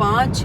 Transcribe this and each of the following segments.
5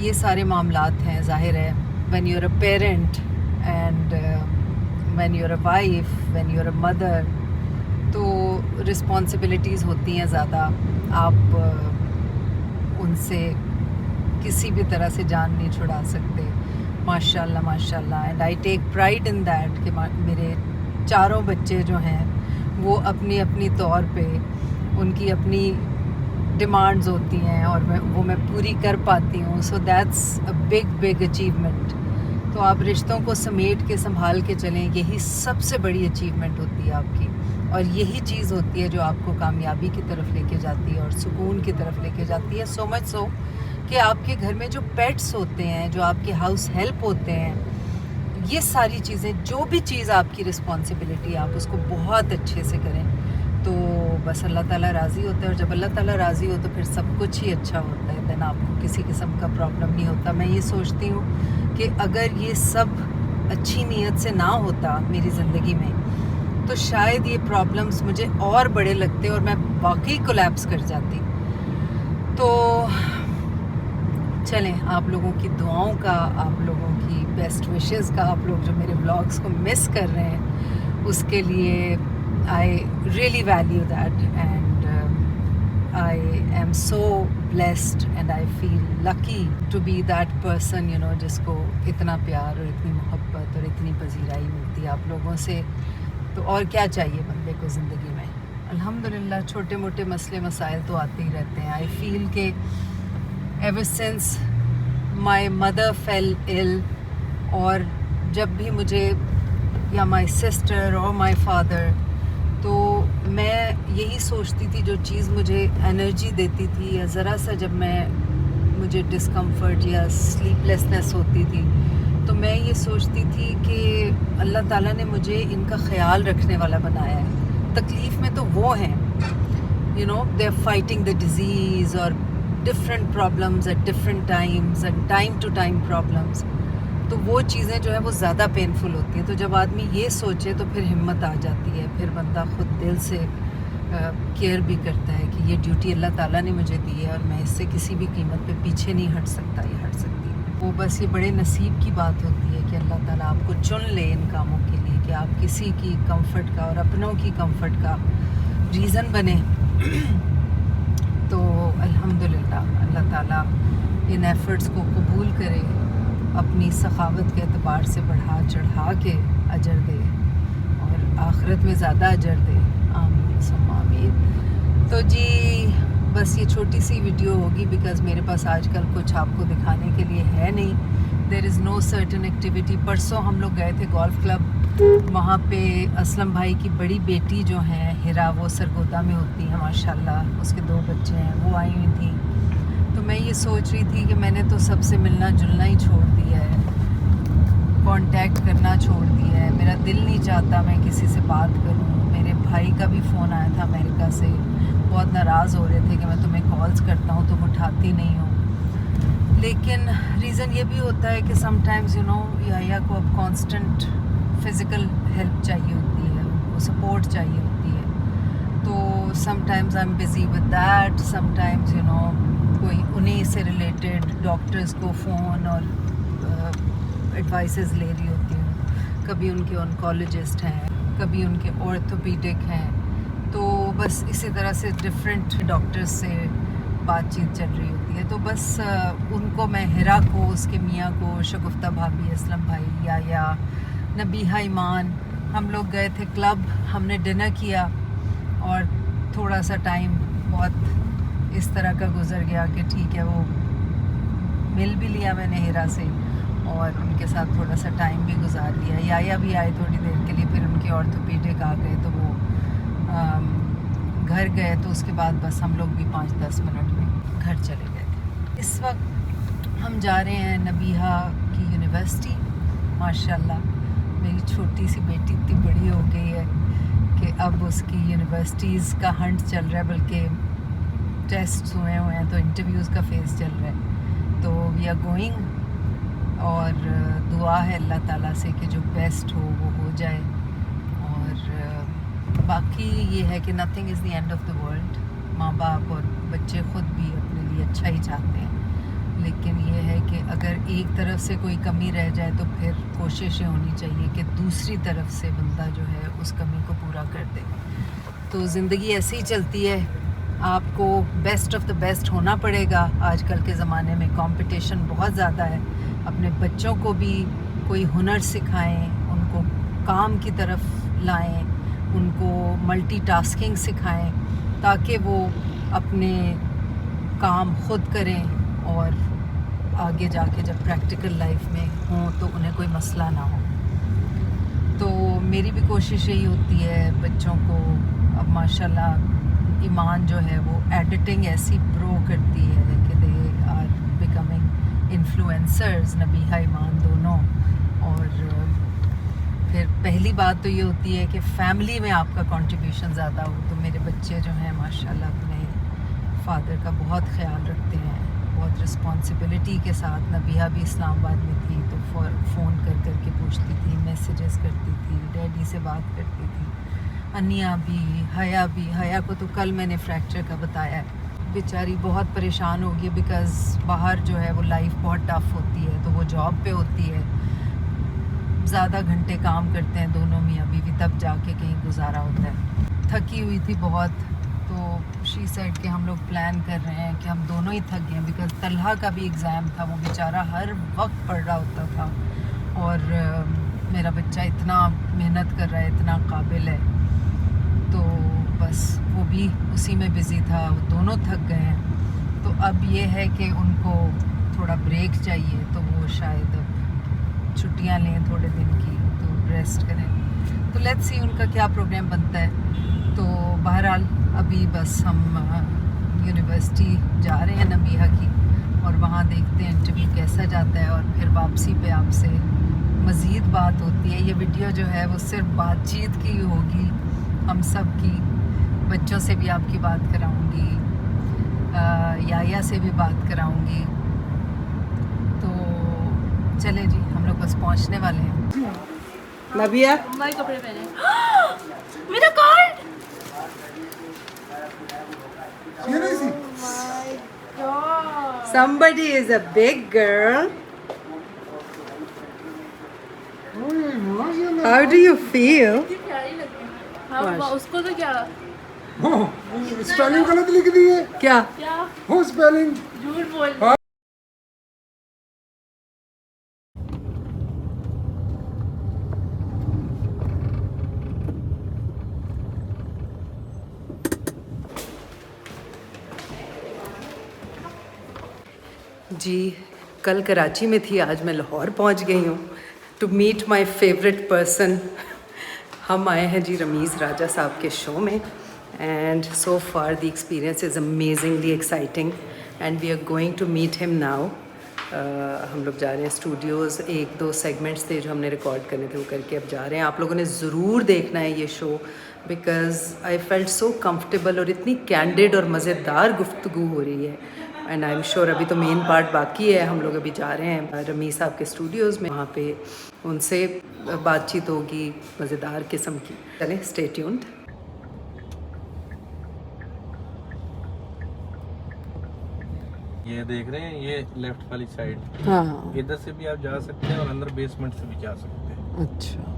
یہ سارے معاملات ہیں. ظاہر ہے when you're a parent and when you're a wife, when you're a mother, تو رسپانسبلٹیز ہوتی ہیں زیادہ. آپ ان سے کسی بھی طرح سے جان نہیں چھڑا سکتے. ماشاء اللہ ماشاء اللہ. And I take pride in that کہ میرے چاروں بچے جو ہیں وہ اپنی اپنی طور پہ ان کی اپنی ڈیمانڈز ہوتی ہیں اور میں پوری کر پاتی ہوں. So that's a big achievement. تو آپ رشتوں کو سمیٹ کے سنبھال کے چلیں, یہی سب سے بڑی اچیومنٹ ہوتی ہے آپ کی, اور یہی چیز ہوتی ہے جو آپ کو کامیابی کی طرف لے کے جاتی ہے اور سکون کی طرف لے کے جاتی ہے. سو مچ سو کہ آپ کے گھر میں جو پیٹس ہوتے ہیں, جو آپ کے ہاؤس ہیلپ ہوتے ہیں, یہ ساری چیزیں, جو بھی چیز آپ کی رسپانسبلٹی, آپ اس کو بہت اچھے سے کریں تو بس اللہ تعالیٰ راضی ہوتا ہے. اور جب اللہ تعالیٰ راضی ہو تو پھر سب کچھ ہی اچھا ہوتا ہے. دین آپ کو کسی قسم کا پرابلم نہیں ہوتا. میں یہ سوچتی ہوں کہ اگر یہ سب اچھی نیت سے نہ ہوتا میری زندگی میں تو شاید یہ پرابلمس مجھے اور بڑے لگتے اور میں واقعی کولیپس کر جاتی. تو چلیں, آپ لوگوں کی دعاؤں کا, آپ لوگوں کی بیسٹ وشز کا, آپ لوگ جو میرے بلاگس کو مس کر رہے ہیں اس کے لیے I really value that. And I am so blessed and I feel lucky to be that person جس کو اتنا پیار اور اتنی محبت اور اتنی پذیرائی ملتی ہے آپ لوگوں سے. تو اور کیا چاہیے بندے کو زندگی میں. الحمدللہ چھوٹے موٹے مسئلے مسائل تو آتے ہی رہتے ہیں. آئی فیل کہ ever since my mother fell ill, اور جب بھی مجھے یا مائی سسٹر اور مائی فادر, تو میں یہی سوچتی تھی جو چیز مجھے انرجی دیتی تھی, یا ذرا سا جب مجھے ڈسکمفرٹ یا سلیپ لیسنس ہوتی تھی تو میں یہ سوچتی تھی کہ اللہ تعالیٰ نے مجھے ان کا خیال رکھنے والا بنایا ہے. تکلیف میں تو وہ ہیں, they are fighting the disease اور different problems at different times and time to time problems. تو وہ چیزیں جو ہے وہ زیادہ پینفل ہوتی ہیں. تو جب آدمی یہ سوچے تو پھر ہمت آ جاتی ہے, پھر بندہ خود دل سے کیئر بھی کرتا ہے کہ یہ ڈیوٹی اللہ تعالیٰ نے مجھے دی ہے اور میں اس سے کسی بھی قیمت پہ پیچھے نہیں ہٹ سکتا یا ہٹ سکتی. وہ بس یہ بڑے نصیب کی بات ہوتی ہے کہ اللہ تعالیٰ آپ کو چن لے ان کاموں کے لیے, کہ آپ کسی کی کمفرٹ کا اور اپنوں کی کمفرٹ کا ریزن بنے. تو الحمدللہ اللہ تعالیٰ ان ایفرٹس کو قبول کرے, اپنی سخاوت کے اعتبار سے بڑھا چڑھا کے اجر دے اور آخرت میں زیادہ اجر دے. آمین ثم آمین. تو جی بس یہ چھوٹی سی ویڈیو ہوگی بیکاز میرے پاس آج کل کچھ آپ کو دکھانے کے لیے ہے نہیں. دیر از نو سرٹن ایکٹیویٹی. پرسوں ہم لوگ گئے تھے گولف کلب, وہاں پہ اسلم بھائی کی بڑی بیٹی جو ہیں ہرا, وہ سرگودا میں ہوتی ہیں ماشاءاللہ, اس کے 2 بچے ہیں, وہ آئی ہوئی تھیں. تو میں یہ سوچ رہی تھی کہ میں نے تو سب سے ملنا جلنا ہی چھوڑ دیا ہے, کانٹیکٹ کرنا چھوڑ دیا ہے. میرا دل نہیں چاہتا میں کسی سے بات کروں. میرے بھائی کا بھی فون آیا تھا امریکہ سے, بہت ناراض ہو رہے تھے کہ میں تمہیں کالز کرتا ہوں تم اٹھاتی نہیں ہو. لیکن ریزن یہ بھی ہوتا ہے کہ سم ٹائمز یا کو اب کانسٹنٹ فزیکل ہیلپ چاہیے ہوتی ہے, ان کو سپورٹ چاہیے ہوتی ہے. تو some times I am busy with that, some times کوئی انہیں سے ریلیٹڈ ڈاکٹرز کو فون اور ایڈوائسز لے رہی ہوتی ہوں. کبھی ان کے آنکولوجسٹ ہیں, کبھی ان کے آرتھوپیڈک ہیں. تو بس اسی طرح سے ڈفرینٹ ڈاکٹرز سے بات چیت چل رہی ہوتی ہے. تو بس ان کو میں ہرا کو, اس کے میاں کو, شگفتہ بھابھی, اسلم بھائی, یا نبیہہ ایمان, ہم لوگ گئے تھے کلب, ہم نے ڈنر کیا اور تھوڑا سا ٹائم بہت اس طرح کا گزر گیا کہ ٹھیک ہے, وہ مل بھی لیا میں نے ہرا سے اور ان کے ساتھ تھوڑا سا ٹائم بھی گزار لیا. یا بھی آئے تھوڑی دیر کے لیے, پھر ان کے آرتھوپیڈک آ گئے تو وہ گھر گئے. تو اس کے بعد بس ہم لوگ بھی 5-10 منٹ میں گھر چلے گئے تھے. اس وقت ہم جا رہے ہیں نبیہہ کی یونیورسٹی. ماشاءاللہ میری چھوٹی سی بیٹی اتنی بڑی ہو گئی ہے کہ اب اس کی یونیورسٹیز کا ہنٹ چل رہا ہے, بلکہ ٹیسٹ ہوئے ہیں تو انٹرویوز کا فیز چل رہا ہے. تو وی آر گوئنگ, اور دعا ہے اللہ تعالیٰ سے کہ جو بیسٹ ہو وہ ہو جائے. اور باقی یہ ہے کہ nothing is the end of the world. ماں باپ اور بچے خود بھی اپنے لیے اچھا ہی چاہتے ہیں. لیکن یہ ہے کہ اگر ایک طرف سے کوئی کمی رہ جائے تو پھر کوششیں ہونی چاہیے کہ دوسری طرف سے بندہ جو ہے اس کمی کو پورا کر دے. تو زندگی ایسے ہی چلتی ہے. آپ کو بیسٹ آف دا بیسٹ ہونا پڑے گا. آج کل کے زمانے میں کمپٹیشن بہت زیادہ ہے. اپنے بچوں کو بھی کوئی ہنر سکھائیں, ان کو کام کی طرف لائیں, ان کو ملٹی ٹاسکنگ سکھائیں تاکہ وہ اپنے کام خود کریں اور آگے جا کے جب پریکٹیکل لائف میں ہوں تو انہیں کوئی مسئلہ نہ ہو. تو میری بھی کوشش یہی ہوتی ہے بچوں کو. اب ماشاءاللہ ایمان جو ہے وہ ایڈیٹنگ ایسی پرو کرتی ہے کہ دے آر بیکمنگ انفلوئنسرز, نبیہہ ایمان دونوں. اور پھر پہلی بات تو یہ ہوتی ہے کہ فیملی میں آپ کا کنٹریبیوشن زیادہ ہو. تو میرے بچے جو ہیں ماشاءاللہ اپنے فادر کا بہت خیال رکھتے ہیں, بہت رسپانسبلٹی کے ساتھ. نبیہہ بھی اسلام آباد میں تھی تو فون کر کے پوچھتی تھی, میسیجز کرتی تھی, ڈیڈی سے بات کرتی تھی. انیا بھی, حیا کو تو کل میں نے فریکچر کا بتایا ہے. بیچاری بہت پریشان ہوگی بیکاز باہر جو ہے وہ لائف بہت ٹف ہوتی ہے. تو وہ جاب پہ ہوتی ہے, زیادہ گھنٹے کام کرتے ہیں دونوں میاں بیوی, تب جا کے کہیں گزارا ہوتا ہے. تھکی ہوئی تھی بہت, تو شی سیڈ کہ ہم لوگ پلان کر رہے ہیں کہ ہم دونوں ہی تھک گئے ہیں بیکاز طلحہ کا بھی ایگزام تھا. وہ بیچارہ ہر وقت پڑھ رہا ہوتا تھا اور میرا بچہ اتنا محنت کر رہا ہے, اتنا قابل ہے. تو بس وہ بھی اسی میں بزی تھا, وہ دونوں تھک گئے ہیں. تو اب یہ ہے کہ ان کو تھوڑا بریک چاہیے, تو وہ شاید اب چھٹیاں لیں تھوڑے دن کی, تو ریسٹ کریں. تو لیٹس سی ان کا کیا پروگرام بنتا ہے. تو بہرحال ابھی بس ہم یونیورسٹی جا رہے ہیں نبیہہ کی, اور وہاں دیکھتے ہیں انٹرویو کیسا جاتا ہے, اور پھر واپسی پہ آپ سے مزید بات ہوتی ہے. یہ ویڈیو جو ہے وہ صرف بات چیت کی ہوگی ہم سب کی. بچوں سے بھی آپ کی بات کراؤں گی, یا سے بھی بات کراؤں گی. تو چلے جی, ہم لوگ بس پہنچنے والے ہیں. نبیہہ ہمارے کپڑے پہنے میرا card. Somebody is a big girl. How do you feel? پیاری لگتی ہے. ہاں اس کو تو کیا اسپیلنگ غلط لکھ دی ہے. کیا کیا ہو اسپیلنگ جھوٹ بول. جی, کل کراچی میں تھی, آج میں لاہور پہنچ گئی ہوں to meet my favourite person. ہم آئے ہیں جی رمیز راجہ صاحب کے شو میں, and so far the experience is amazingly exciting and we are going to meet him now. ہم لوگ جا رہے ہیں اسٹوڈیوز. 1-2 سیگمنٹس تھے جو ہم نے ریکارڈ کرنے تھے, وہ کر کے اب جا رہے ہیں. آپ لوگوں نے ضرور دیکھنا ہے یہ show because I felt so comfortable, اور اتنی کینڈیڈ اور مزیدار گفتگو ہو رہی ہے. اینڈ آئی ایم شیور ابھی تو مین پارٹ باقی ہے. ہم لوگ ابھی جا رہے ہیں رمیز صاحب کے اسٹوڈیوز میں, وہاں پہ ان سے بات چیت ہوگی مزیدار قسم کی. چلیں اسٹے ٹیونڈ. یہ دیکھ رہے ہیں, یہ لیفٹ والی سائڈ, ہاں ادھر سے بھی آپ جا سکتے ہیں اور اندر بیسمنٹ سے بھی جا سکتے ہیں. اچھا.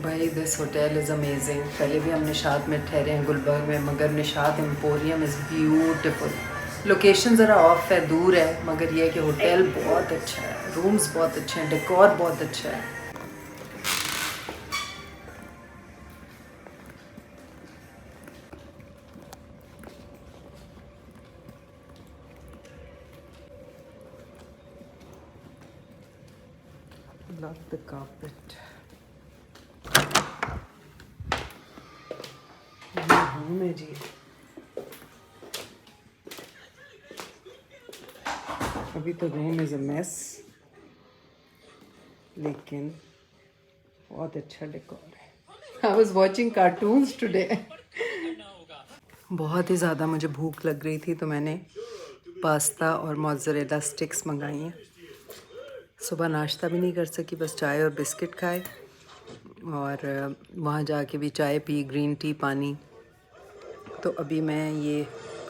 بھائی دس ہوٹل از امیزنگ. پہلے بھی ہم نشاط میں ٹھہرے ہیں گلبرگ میں, مگر نشاط ایمپوریم از بیوٹیفل. لوکیشن ذرا آف ہے, دور ہے, مگر یہ ہے کہ ہوٹل بہت اچھا ہے, رومز بہت اچھے ہیں, ڈیکور بہت اچھا ہے. Love the carpet. یہ روم ہے جی. ابھی تو روم از اے میس، لیکن بہت اچھا ڈیکور ہے. I was watching cartoons today. بہت ہی زیادہ مجھے بھوک لگ رہی تھی تو میں نے پاستا اور موزریلا سٹکس منگائی ہیں. صبح ناشتہ بھی نہیں کر سکی، بس چائے اور بسکٹ کھائے، اور وہاں جا کے بھی چائے پی، گرین ٹی، پانی. تو ابھی میں یہ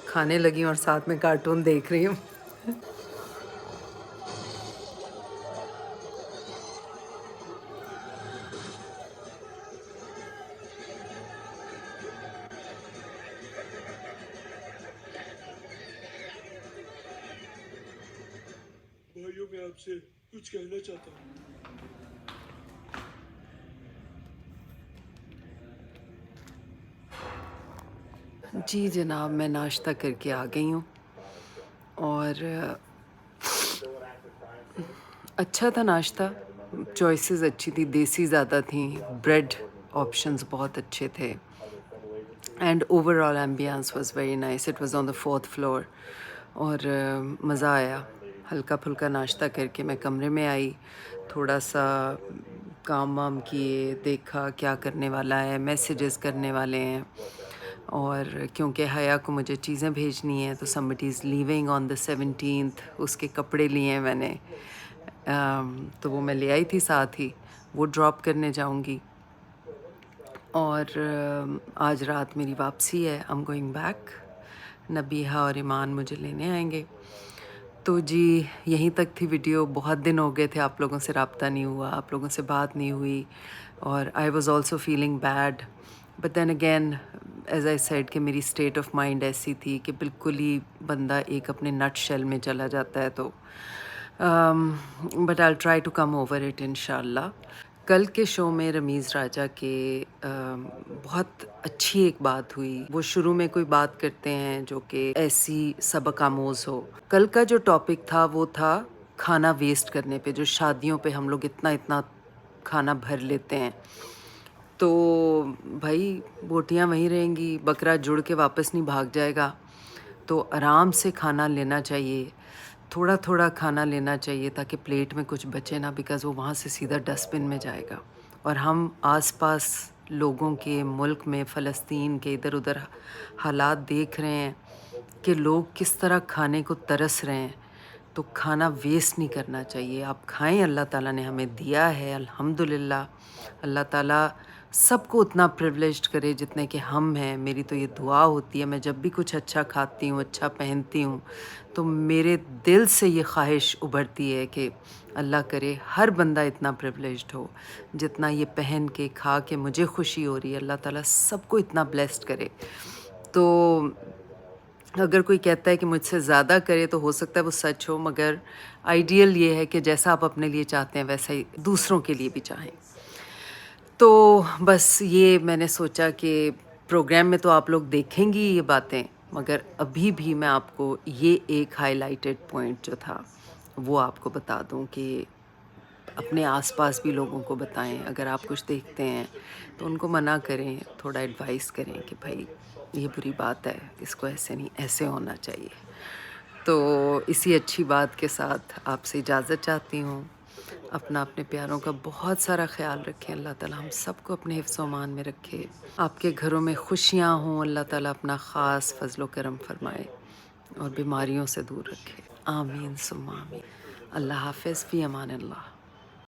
کھانے لگی ہوں اور ساتھ میں کارٹون دیکھ رہی ہوں. بھائیوں میں آپ سے کچھ کہنا چاہتا ہوں. جی جناب، میں ناشتہ کر کے آ گئی ہوں، اور اچھا تھا ناشتہ. چوائسیز اچھی تھی، دیسی زیادہ تھیں، بریڈ آپشنز بہت اچھے تھے، and overall ambience was very nice. It was on the 4th floor, اور مزہ آیا. ہلکا پھلکا ناشتہ کر کے میں کمرے میں آئی، تھوڑا سا کام وام کیے، دیکھا کیا کرنے والا ہے، میسیجز کرنے والے ہیں، اور کیونکہ حیا کو مجھے چیزیں بھیجنی ہیں تو somebody is leaving on the 17th. اس کے کپڑے لیے ہیں میں نے، تو وہ میں لے آئی تھی ساتھ ہی، وہ ڈراپ کرنے جاؤں گی. اور آج رات میری واپسی ہے. I'm going back. نبیہہ اور ایمان مجھے لینے آئیں گے. تو جی یہیں تک تھی ویڈیو. بہت دن ہو گئے تھے آپ لوگوں سے رابطہ نہیں ہوا، آپ لوگوں سے بات نہیں ہوئی، اور I was also feeling bad. But then again as I said کہ میری اسٹیٹ آف مائنڈ ایسی تھی کہ بالکل ہی بندہ ایک اپنے نٹ شیل میں چلا جاتا ہے. تو but I try to come over it انشاء اللہ. کل کے شو میں رمیز راجہ کے بہت اچھی ایک بات ہوئی. وہ شروع میں کوئی بات کرتے ہیں جو کہ ایسی سبق آموز ہو. کل کا جو ٹاپک تھا وہ تھا کھانا ویسٹ کرنے پہ، جو شادیوں پہ ہم لوگ اتنا کھانا بھر لیتے ہیں. تو بھائی بوٹیاں وہیں رہیں گی، بکرا جڑ کے واپس نہیں بھاگ جائے گا. تو آرام سے کھانا لینا چاہیے، تھوڑا کھانا لینا چاہیے تاکہ پلیٹ میں کچھ بچے نہ، بیکاز وہ وہاں سے سیدھا ڈسٹ بن میں جائے گا. اور ہم آس پاس لوگوں کے ملک میں، فلسطین کے ادھر ادھر حالات دیکھ رہے ہیں کہ لوگ کس طرح کھانے کو ترس رہے ہیں. تو کھانا ویسٹ نہیں کرنا چاہیے. آپ کھائیں، اللہ تعالیٰ نے ہمیں دیا ہے الحمدللہ. اللہ تعالیٰ سب کو اتنا پریولیجڈ کرے جتنے کہ ہم ہیں. میری تو یہ دعا ہوتی ہے، میں جب بھی کچھ اچھا کھاتی ہوں، اچھا پہنتی ہوں، تو میرے دل سے یہ خواہش ابھرتی ہے کہ اللہ کرے ہر بندہ اتنا پریولیجڈ ہو جتنا یہ پہن کے کھا کے مجھے خوشی ہو رہی ہے. اللہ تعالیٰ سب کو اتنا بلیسڈ کرے. تو اگر کوئی کہتا ہے کہ مجھ سے زیادہ کرے تو ہو سکتا ہے وہ سچ ہو، مگر آئیڈیل یہ ہے کہ جیسا آپ اپنے لیے چاہتے ہیں ویسا ہی دوسروں کے لیے بھی چاہیں. تو بس یہ میں نے سوچا کہ پروگرام میں تو آپ لوگ دیکھیں گی یہ باتیں، مگر ابھی بھی میں آپ کو یہ ایک ہائی لائٹڈ پوائنٹ جو تھا وہ آپ کو بتا دوں کہ اپنے آس پاس بھی لوگوں کو بتائیں. اگر آپ کچھ دیکھتے ہیں تو ان کو منع کریں، تھوڑا ایڈوائز کریں کہ بھائی یہ بری بات ہے، اس کو ایسے نہیں، ایسے ہونا چاہیے. تو اسی اچھی بات کے ساتھ آپ سے اجازت چاہتی ہوں. اپنے پیاروں کا بہت سارا خیال رکھیں. اللہ تعالیٰ ہم سب کو اپنے حفظ و امان میں رکھے. آپ کے گھروں میں خوشیاں ہوں. اللہ تعالیٰ اپنا خاص فضل و کرم فرمائے اور بیماریوں سے دور رکھے. آمین ثم آمین. اللہ حافظ. فی امان اللہ.